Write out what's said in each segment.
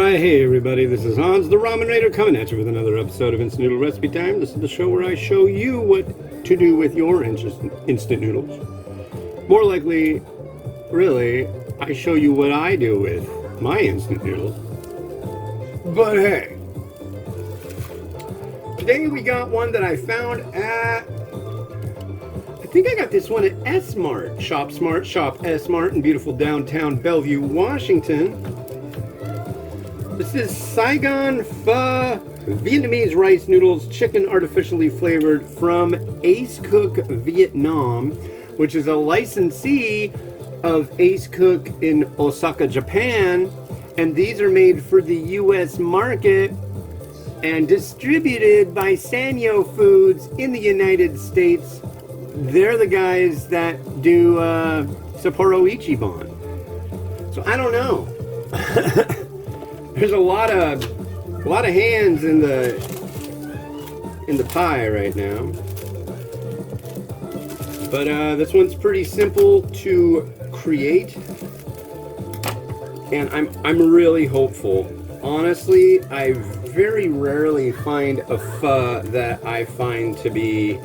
Alright, hey everybody, this is Hans, the Ramen Raider, coming at you with another episode of Instant Noodle Recipe Time. This is the show where I show you what to do with your instant noodles. More likely, really, I show you what I do with my instant noodles. But hey, today we got one that I found at, I think I got this one at S-Mart. Shop Smart, Shop S-Mart in beautiful downtown Bellevue, Washington. This is Saigon Pho Vietnamese rice noodles, chicken artificially flavored from Acecook, Vietnam, which is a licensee of Acecook in Osaka, Japan. And these are made for the U.S. market and distributed by Sanyo Foods in the United States. They're the guys that do Sapporo Ichiban. So I don't know. There's a lot of hands in the pie right now. But this one's pretty simple to create, and I'm really hopeful. Honestly, I very rarely find a pho that I find to be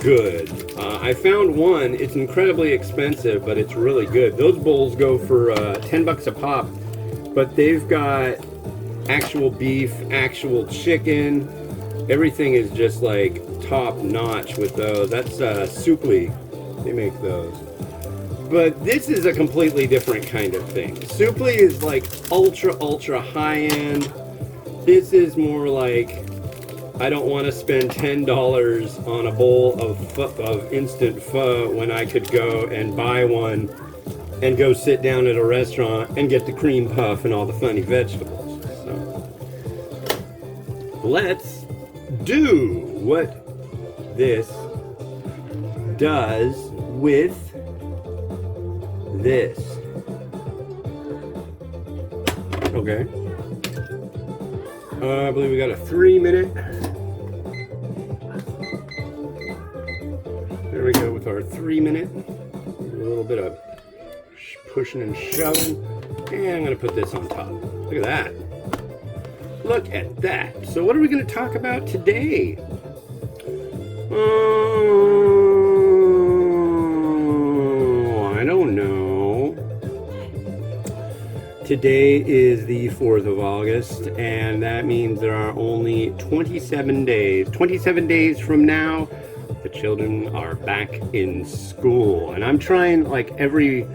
good. I found one. It's incredibly expensive, but it's really good. Those bowls go for 10 bucks a pop. But they've got actual beef, actual chicken. Everything is just like top notch with those. That's Supli. They make those. But this is a completely different kind of thing. Supli is like ultra high end. This is more like, I don't want to spend $10 on a bowl of instant pho when I could go and buy one and go sit down at a restaurant and get the cream puff and all the funny vegetables. So, let's do what this does with this. Okay. I believe we got a 3-minute. There we go with our 3-minute. A little bit of pushing and shoving, and I'm going to put this on top. Look at that. Look at that. So what are we going to talk about today? I don't know. Today is the 4th of August, and that means there are only 27 days. 27 days from now, the children are back in school, and I'm trying like every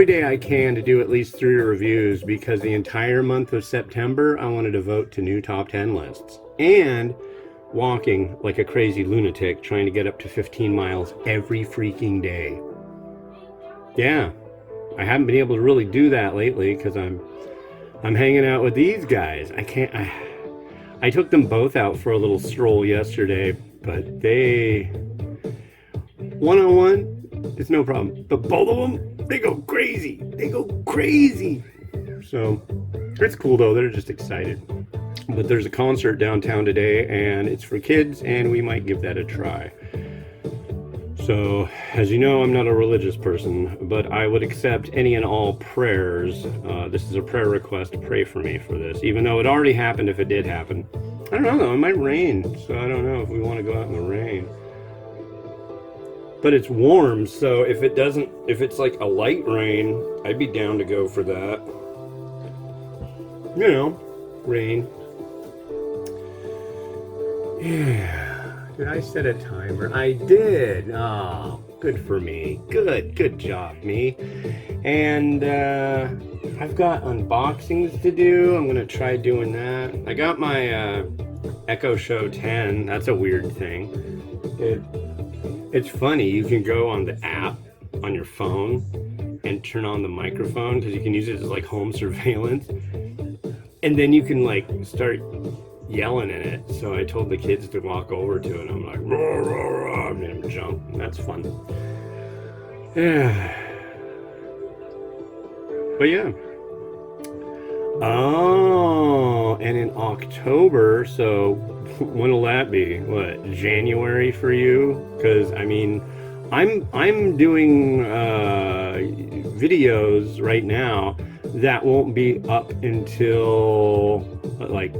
day I can to do at least 3 reviews, because the entire month of September I want to devote to new top 10 lists and walking like a crazy lunatic trying to get up to 15 miles every freaking day. Yeah, I haven't been able to really do that lately because I'm hanging out with these guys. I took them both out for a little stroll yesterday, but they one-on-one, it's no problem. But both of them, they go crazy. They go crazy. So it's cool though. They're just excited. But there's a concert downtown today, and it's for kids, and we might give that a try. So, as you know, I'm not a religious person, but I would accept any and all prayers. This is a prayer request. Pray for me for this, even though it already happened if it did happen. I don't know though. It might rain, so I don't know if we want to go out in the rain. But it's warm, so if it's like a light rain, I'd be down to go for that. You know, rain. Yeah. Did I set a timer? I did. Oh, good for me. Good job, me. And I've got unboxings to do. I'm gonna try doing that. I got my Echo Show 10. That's a weird thing. It's funny, you can go on the app on your phone and turn on the microphone, because you can use it as like home surveillance, and then you can like start yelling in it. So I told the kids to walk over to it, and I'm like, roar, roar, roar. I made them jump, and that's fun. Yeah. But yeah. Oh, and in October, so when will that be? What, January for you? Because I mean, I'm doing videos right now that won't be up until like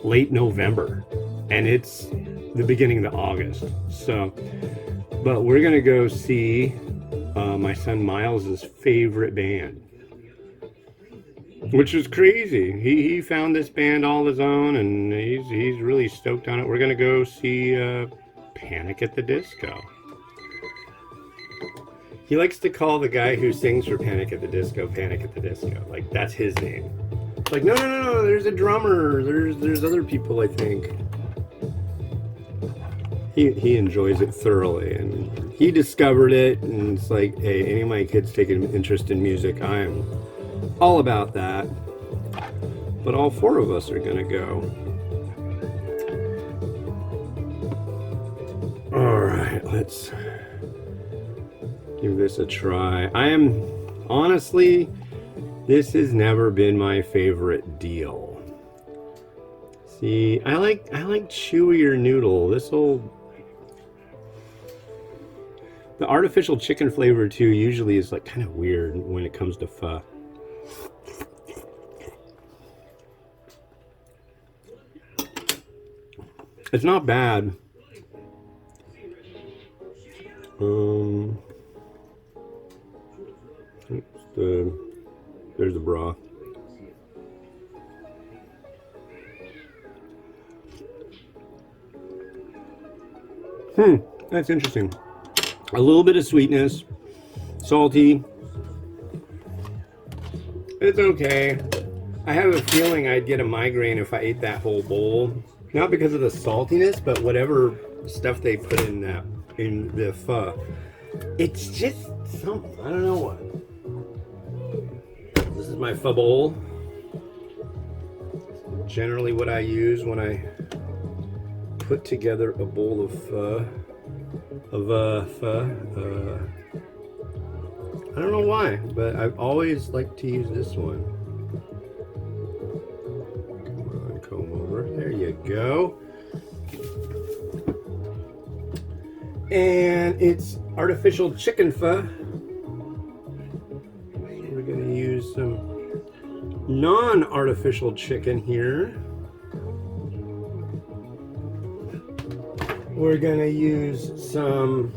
late November, and it's the beginning of August. So, but we're gonna go see my son Miles's favorite band, which is crazy. He found this band all his own, and he's really stoked on it. We're gonna go see Panic at the Disco. He likes to call the guy who sings for Panic at the Disco, Panic at the Disco. Like, that's his name. Like, no, there's a drummer. There's other people, I think. He enjoys it thoroughly, and he discovered it, and it's like, hey, any of my kids taking an interest in music, I am all about that. But all four of us are gonna go. Alright, let's give this a try. I am, honestly, this has never been my favorite deal. See, I like chewier noodle. The artificial chicken flavor too usually is like kind of weird when it comes to pho. It's not bad. There's the broth. That's interesting. A little bit of sweetness, salty. It's okay. I have a feeling I'd get a migraine if I ate that whole bowl. Not because of the saltiness, but whatever stuff they put in the pho. It's just something. I don't know what. This is my pho bowl. Generally what I use when I put together a bowl of pho. I don't know why, but I've always liked to use this one. Come on, comb over. There you go. And it's artificial chicken pho. We're going to use some non-artificial chicken here. We're gonna use some.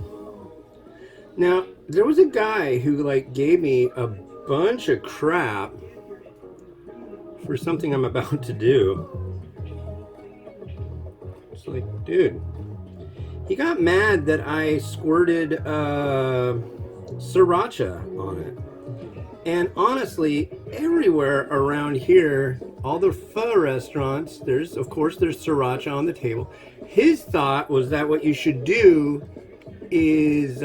Now, there was a guy who like gave me a bunch of crap for something I'm about to do. It's like, dude, he got mad that I squirted sriracha on it. And honestly, everywhere around here, all the pho restaurants, there's sriracha on the table. His thought was that what you should do is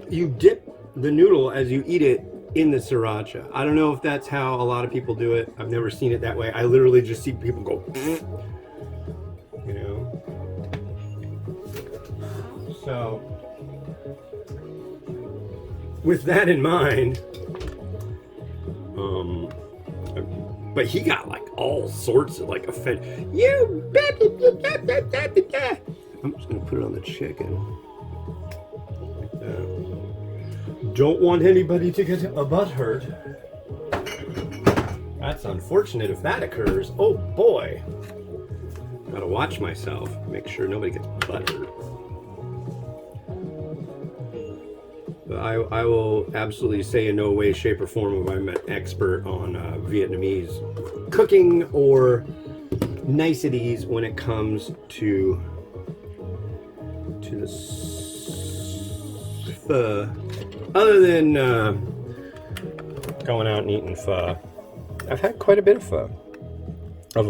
you dip the noodle as you eat it in the sriracha. I don't know if that's how a lot of people do it. I've never seen it that way. I literally just see people go, you know. So, with that in mind, but he got like all sorts of like offense. You, I'm just gonna put it on the chicken like that. Don't want anybody to get a butt hurt. That's unfortunate if that occurs. Oh boy, gotta watch myself. Make sure nobody gets butt hurt. But I will absolutely say in no way, shape, or form I'm an expert on Vietnamese cooking or niceties when it comes to the pho. Other than going out and eating pho, I've had quite a bit of pho. I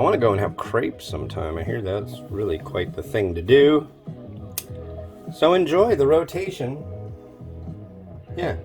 want to go and have crepes sometime. I hear that's really quite the thing to do. So enjoy the rotation. Yeah.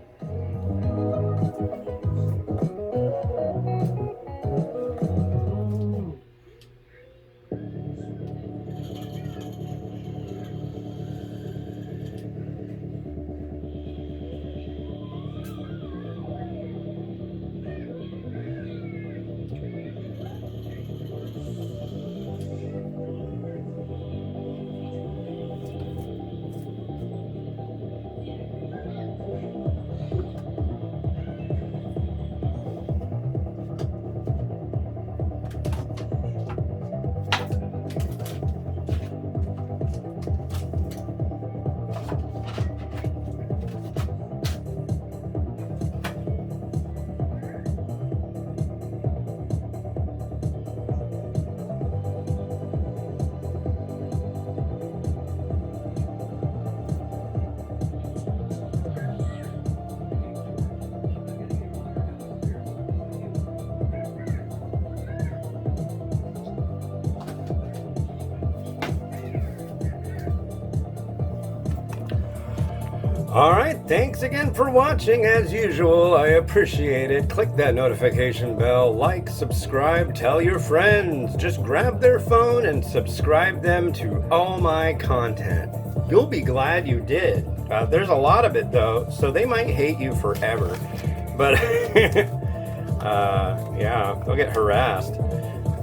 Alright, thanks again for watching. As usual, I appreciate it. Click that notification bell, like, subscribe, tell your friends. Just grab their phone and subscribe them to all my content. You'll be glad you did. There's a lot of it though, so they might hate you forever. But yeah, they'll get harassed.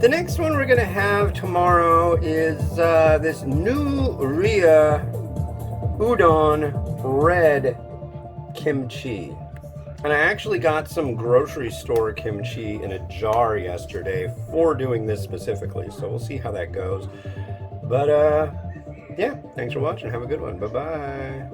The next one we're gonna have tomorrow is this new Ria udon red kimchi. And I actually got some grocery store kimchi in a jar yesterday for doing this specifically, so we'll see how that goes. But yeah, thanks for watching. Have a good one. Bye-bye.